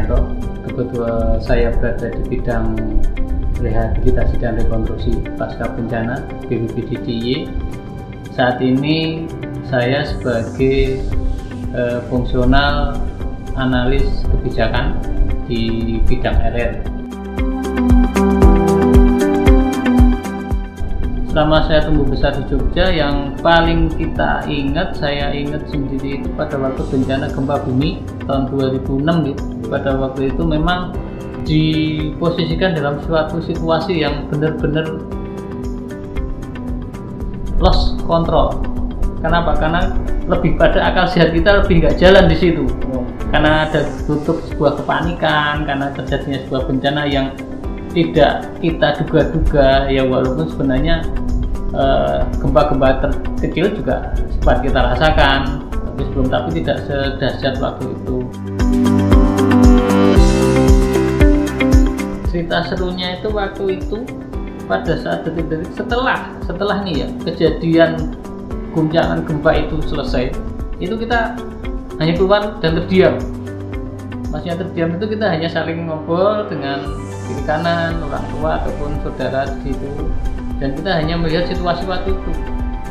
Sugianto. Kebetulan saya berada di bidang rehabilitasi dan rekonstruksi pasca bencana BPBD DIY. Saat ini saya sebagai fungsional analis kebijakan di bidang RR. Selama saya tumbuh besar di Jogja, yang paling saya ingat sendiri itu pada waktu bencana gempa bumi tahun 2006 gitu. Pada waktu itu memang diposisikan dalam suatu situasi yang benar-benar lost control. Kenapa? Karena lebih pada akal sehat kita lebih nggak jalan di situ. Karena ada tutup sebuah kepanikan, karena terjadinya sebuah bencana yang tidak kita duga-duga, ya walaupun sebenarnya gempa-gempa kecil juga sempat kita rasakan, tapi tidak sedahsyat waktu itu. Cerita serunya itu waktu itu pada saat detik-detik setelah nih ya kejadian guncangan gempa itu selesai, itu kita hanya keluar dan terdiam. Maksudnya terdiam itu kita hanya saling ngobrol dengan kiri kanan, orang tua ataupun saudara di situ, dan kita hanya melihat situasi waktu itu.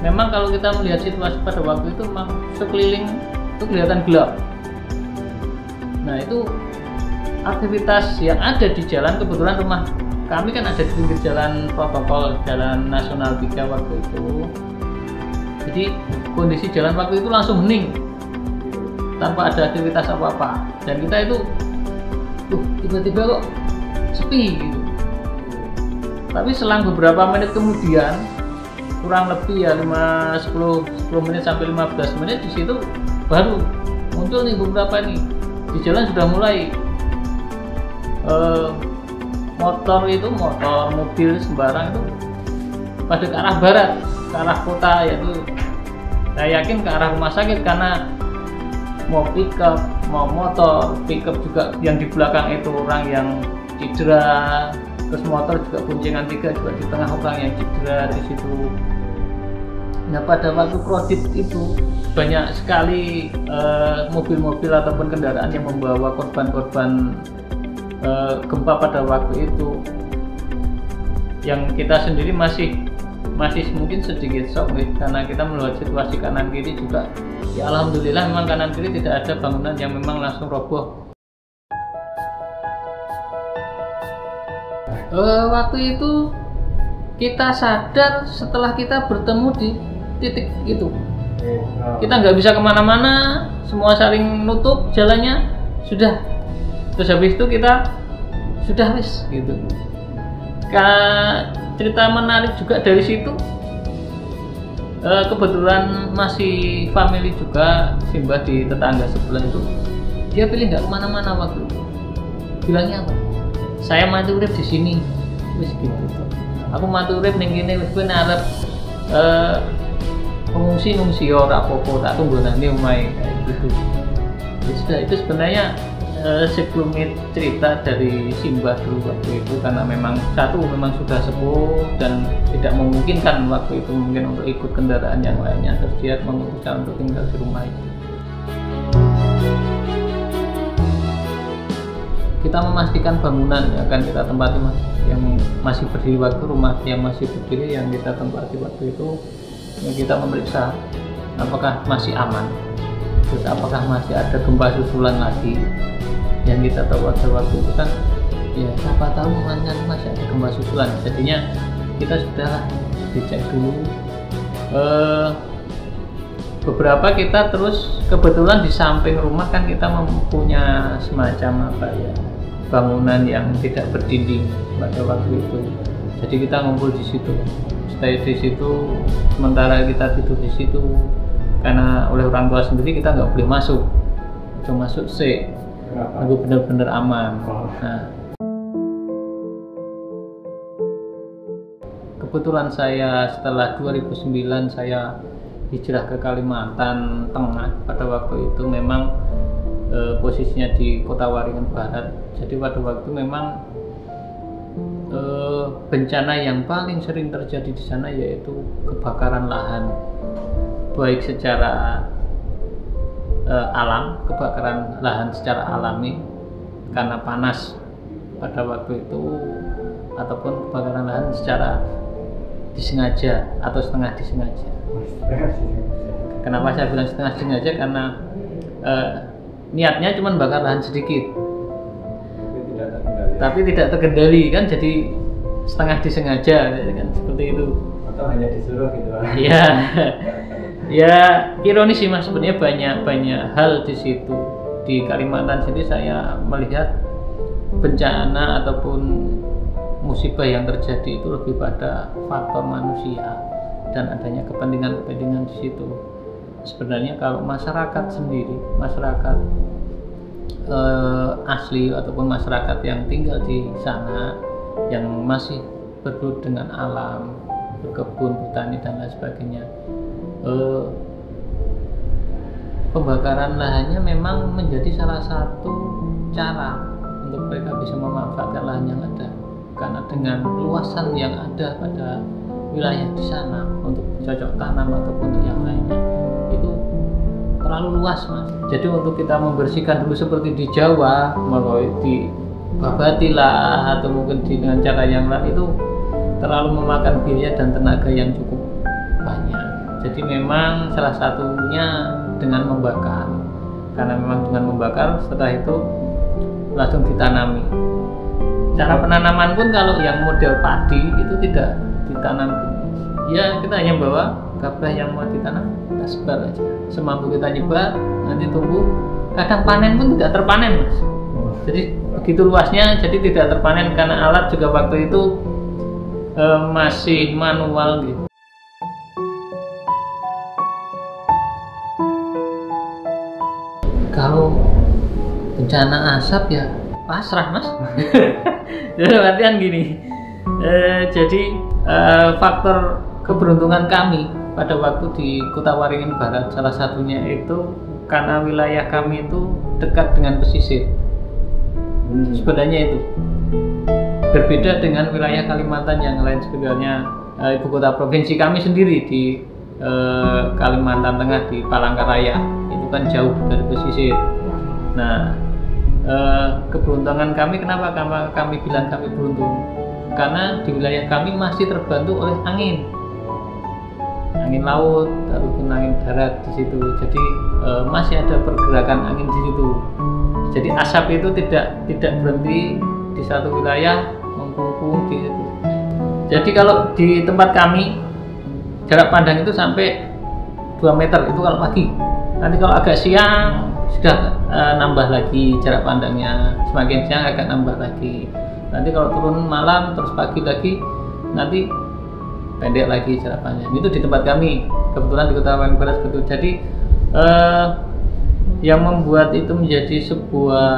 Memang kalau kita melihat situasi pada waktu itu memang sekeliling itu kelihatan gelap. Nah, itu aktivitas yang ada di jalan, kebetulan rumah kami kan ada di pinggir jalan protokol, jalan nasional 3 waktu itu. Jadi kondisi jalan waktu itu langsung hening tanpa ada aktivitas apa-apa, dan kita itu tiba-tiba kok sepi gitu. Tapi selang beberapa menit kemudian, kurang lebih ya 10 menit sampai 15 menit, di situ baru muncul nih beberapa nih di jalan sudah mulai motor, mobil sembarang itu pada ke arah barat, ke arah kota, yaitu saya yakin ke arah rumah sakit, karena mau pickup, mau motor, pickup juga yang di belakang itu orang yang cedera, terus motor juga boncengan 3 juga di tengah orang yang cedera di situ. Nah, pada waktu krodit itu banyak sekali mobil-mobil ataupun kendaraan yang membawa korban-korban gempa pada waktu itu. Yang kita sendiri masih mungkin sedikit shock karena kita melihat situasi kanan kiri juga, ya alhamdulillah memang kanan kiri tidak ada bangunan yang memang langsung roboh. Waktu itu kita sadar setelah kita bertemu di titik itu. Kita nggak bisa kemana-mana, semua saling nutup jalannya, sudah. Terus habis itu kita sudah gitu. Cerita menarik juga dari situ, kebetulan masih family juga, Simbah di tetangga sebelah itu, dia pilih nggak kemana-mana waktu itu. Bilangnya apa? Saya mati urip di sini, wis gitu. Aku mati urip ning kene wis ben arep pengungsi ora apa-apa, tak tunggu nanti omahe kayak gitu. Sudah, itu sebenarnya sebelumnya cerita dari Simbah dulu waktu itu, karena memang sudah sepuh dan tidak memungkinkan waktu itu mungkin untuk ikut kendaraan yang lainnya, terus dia memutuskan untuk tinggal di rumah itu. Kita memastikan bangunan yang akan kita tempati yang masih berdiri waktu, rumah yang masih berdiri yang kita tempati waktu itu, yang kita memeriksa apakah masih aman, terus apakah masih ada gempa susulan lagi. Yang kita tahu pada waktu itu kan, ya siapa tahu masih ada gempa susulan, jadinya kita sudah dicek dulu. Beberapa kita terus, kebetulan di samping rumah kan kita mempunyai semacam bangunan yang tidak berdinding pada waktu itu, jadi kita ngumpul di situ, stay di situ, sementara kita tidur di situ, karena oleh orang tua sendiri kita nggak boleh masuk, cuma masuk nunggu benar-benar aman. Nah, kebetulan saya setelah 2009 saya hijrah ke Kalimantan Tengah. Pada waktu itu memang posisinya di Kota Waringin Barat. Jadi pada waktu memang bencana yang paling sering terjadi di sana yaitu kebakaran lahan, baik secara alam, kebakaran lahan secara alami, karena panas pada waktu itu ataupun kebakaran lahan secara disengaja atau setengah disengaja. Kenapa saya bilang setengah disengaja? Karena niatnya cuma bakar lahan sedikit, tapi tidak terkendali kan, jadi setengah disengaja kan, seperti itu. Atau hanya disuruh gitu lah. Iya. Ya ironis sih Mas, sebenarnya banyak hal di situ. Di Kalimantan sini saya melihat bencana ataupun musibah yang terjadi itu lebih pada faktor manusia dan adanya kepentingan di situ. Sebenarnya kalau masyarakat sendiri, masyarakat asli ataupun masyarakat yang tinggal di sana yang masih bergelut dengan alam, berkebun, bertani dan lain sebagainya, pembakaran lahannya memang menjadi salah satu cara untuk mereka bisa memanfaatkan lahan yang ada, karena dengan luasan yang ada pada wilayah di sana untuk cocok tanam ataupun untuk yang lainnya itu terlalu luas Mas. Jadi untuk kita membersihkan dulu seperti di Jawa, melalui di babati lah atau mungkin dengan cara yang lain itu terlalu memakan biaya dan tenaga yang cukup banyak. Jadi memang salah satunya dengan membakar, karena memang dengan membakar setelah itu langsung ditanami. Cara penanaman pun kalau yang model padi itu tidak ditanam, ya kita hanya bawa gabah yang mau ditanam, kita sebar aja semampu kita, nyebar, nanti tumbuh. Kadang panen pun tidak terpanen Mas. Jadi begitu luasnya, jadi tidak terpanen karena alat juga waktu itu masih manual gitu. Kalau bencana asap ya pasrah Mas. Jadi artian gini, jadi faktor keberuntungan kami pada waktu di Kuta Waringin Barat salah satunya itu karena wilayah kami itu dekat dengan pesisir. Sebenarnya itu berbeda dengan wilayah Kalimantan yang lain. Sebenarnya ibu kota provinsi kami sendiri di Kalimantan Tengah di Palangkaraya itu kan jauh dari pesisir. Nah, keberuntungan kami, kenapa kami bilang kami beruntung? Karena di wilayah kami masih terbantu oleh angin laut ataupun angin darat di situ. Jadi masih ada pergerakan angin di situ. Jadi asap itu tidak berhenti di satu wilayah mengkumpul di situ. Jadi kalau di tempat kami jarak pandang itu sampai 2 meter itu kalau pagi. Nanti kalau agak siang sudah nambah lagi jarak pandangnya, semakin siang agak nambah lagi. Nanti kalau turun malam terus pagi lagi, nanti pendek lagi jarak pandang. Itu di tempat kami, kebetulan di Kota Waringin Barat betul. Jadi yang membuat itu menjadi sebuah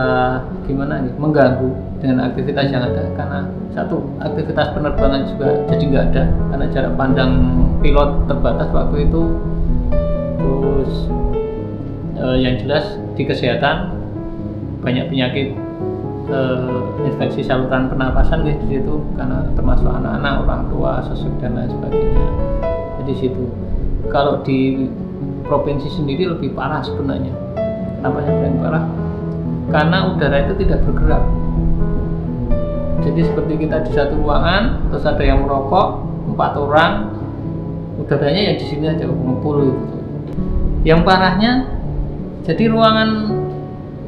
gimana nih, mengganggu dengan aktivitas yang ada, karena satu aktivitas penerbangan juga jadi nggak ada karena jarak pandang pilot terbatas waktu itu. Terus yang jelas di kesehatan banyak penyakit infeksi saluran pernapasan di situ, karena termasuk anak-anak, orang tua, sesek dan lain sebagainya. Jadi situ kalau di provinsi sendiri lebih parah sebenarnya. Kenapa yang paling parah? Karena udara itu tidak bergerak. Jadi seperti kita di satu ruangan, terus ada yang merokok 4 orang, udaranya ya di sini aja ngumpul gitu. Yang parahnya, jadi ruangan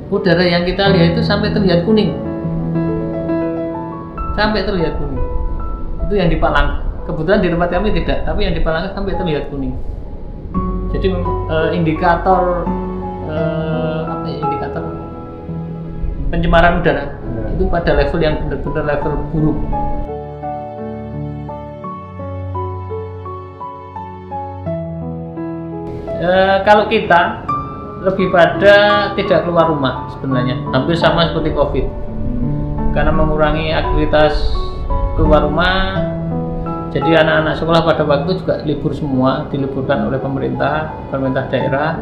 udara yang kita lihat itu sampai terlihat kuning. Sampai terlihat kuning. Itu yang di Palangka. Kebetulan di tempat kami tidak, tapi yang di Palangka sampai terlihat kuning. Jadi indikator indikator pencemaran udara itu pada level yang benar-benar level buruk. Kalau kita lebih pada tidak keluar rumah sebenarnya, hampir sama seperti COVID, karena mengurangi aktivitas keluar rumah. Jadi anak-anak sekolah pada waktu juga libur semua, diliburkan oleh pemerintah daerah,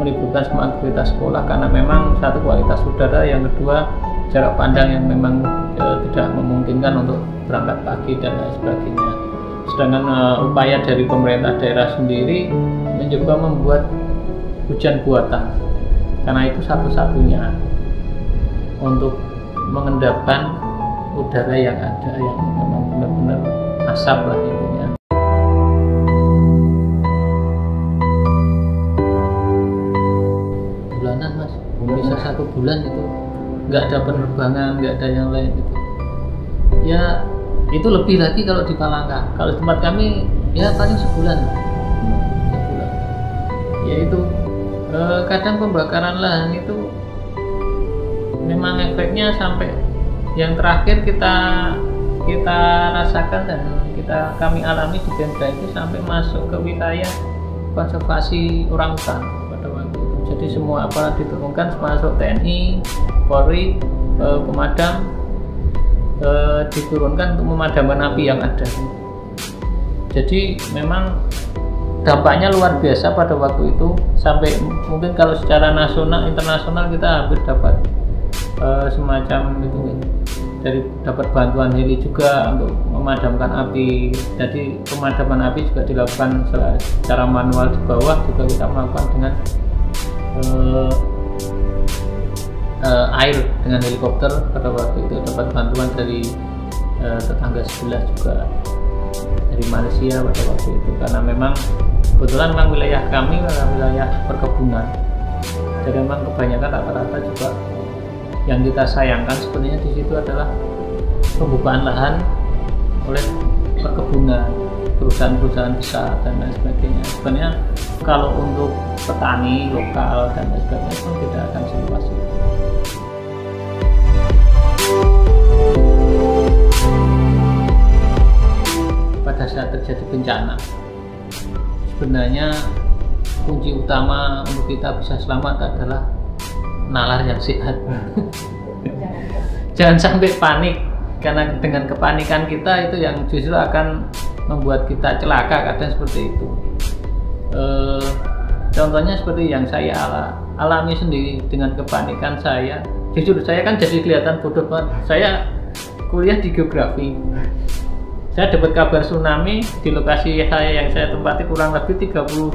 meliburkan semua aktivitas sekolah karena memang satu kualitas udara, yang kedua jarak pandang yang memang tidak memungkinkan untuk berangkat pagi dan lain sebagainya. Sedangkan upaya dari pemerintah daerah sendiri mencoba membuat hujan buatan, karena itu satu-satunya untuk mengendapkan udara yang ada yang memang benar-benar asap lah intinya. Bulanan mas, bisa 1 bulan itu nggak ada penerbangan, nggak ada yang lain gitu. Ya itu lebih lagi kalau di Palangka. Kalau tempat kami ya paling sebulan. Ya itu kadang pembakaran lahan itu memang efeknya sampai yang terakhir kita rasakan dan kami alami di Pemda itu sampai masuk ke wilayah konservasi orangutan pada waktu itu. Jadi semua aparat diturunkan, termasuk TNI, Polri, pemadam diturunkan untuk memadamkan api yang ada. Jadi memang dampaknya luar biasa pada waktu itu, sampai mungkin kalau secara nasional internasional kita hampir dapat semacam itu, dapat bantuan heli juga untuk memadamkan api. Jadi pemadaman api juga dilakukan secara manual di bawah, juga kita melakukan dengan air dengan helikopter. Pada waktu itu dapat bantuan dari tetangga sebelah juga, dari Malaysia pada waktu itu, karena memang kebetulan memang wilayah kami adalah wilayah perkebunan, jadi memang kebanyakan rata-rata juga yang kita sayangkan sebenarnya di situ adalah pembukaan lahan oleh perkebunan, perusahaan-perusahaan besar dan lain sebagainya. Sebenarnya kalau untuk petani lokal dan lain sebagainya pun tidak akan seluas itu. Pada saat terjadi bencana, sebenarnya kunci utama untuk kita bisa selamat adalah nalar yang sehat. Jangan sampai panik, karena dengan kepanikan kita itu yang justru akan membuat kita celaka, kadang seperti itu. Contohnya seperti yang saya alami sendiri dengan kepanikan saya. Jujur saya kan jadi kelihatan bodoh banget. Saya kuliah di geografi, saya dapat kabar tsunami di lokasi yang saya tempati kurang lebih 30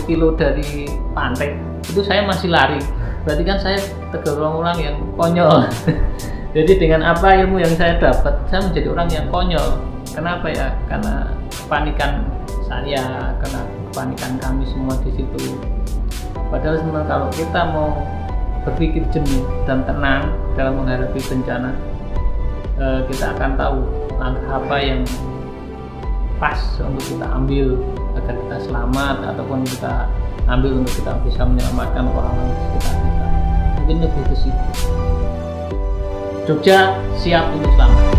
kilo dari pantai. Itu saya masih lari, berarti kan saya tergolong orang yang konyol. Jadi dengan apa ilmu yang saya dapat, saya menjadi orang yang konyol. Kenapa ya? Karena kepanikan saya, karena kepanikan kami semua di situ. Padahal sebenarnya kalau kita mau berpikir jernih dan tenang dalam menghadapi bencana, kita akan tahu langkah apa yang pas untuk kita ambil agar kita selamat, ataupun kita ambil untuk kita bisa menyelamatkan orang-orang di sekitar kita. Mungkin lebih ke situ. Jogja siap untuk selamat.